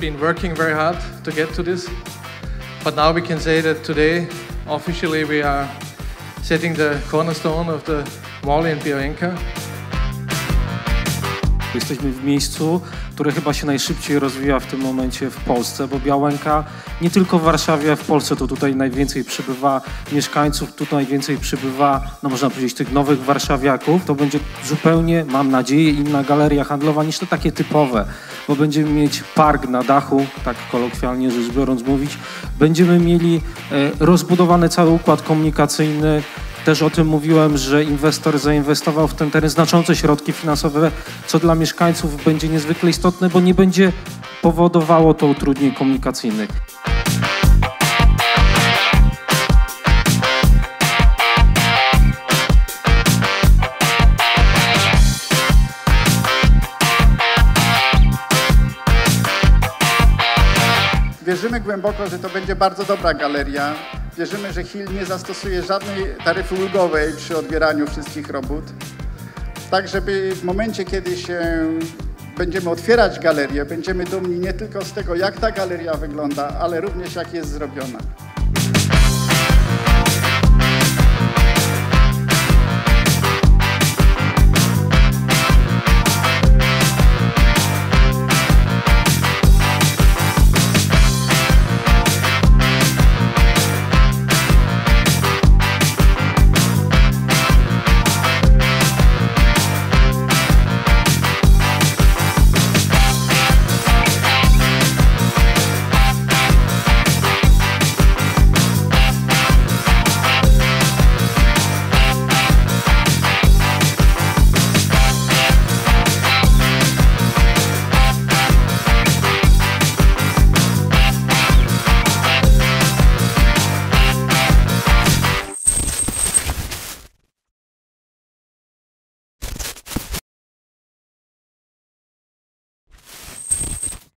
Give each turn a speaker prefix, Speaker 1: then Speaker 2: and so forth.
Speaker 1: been working very hard to get to this, but now we can say that today, officially, we are setting the cornerstone of the mall in Białęka.
Speaker 2: Jesteśmy w miejscu, które chyba się najszybciej rozwija w tym momencie w Polsce, bo Białęka nie tylko w Warszawie, w Polsce to tutaj najwięcej przybywa mieszkańców, tutaj najwięcej przybywa, no można powiedzieć, tych nowych warszawiaków. To będzie zupełnie, mam nadzieję, inna galeria handlowa niż te takie typowe, bo będziemy mieć park na dachu, tak kolokwialnie rzecz biorąc mówić. Będziemy mieli rozbudowany cały układ komunikacyjny. Też o tym mówiłem, że inwestor zainwestował w ten teren znaczące środki finansowe, co dla mieszkańców będzie niezwykle istotne, bo nie będzie powodowało to utrudnień komunikacyjnych.
Speaker 3: Wierzymy głęboko, że to będzie bardzo dobra galeria. Wierzymy, że Hill nie zastosuje żadnej taryfy ulgowej przy odbieraniu wszystkich robót. Tak, żeby w momencie, kiedy się będziemy otwierać galerię, będziemy dumni nie tylko z tego, jak ta galeria wygląda, ale również jak jest zrobiona.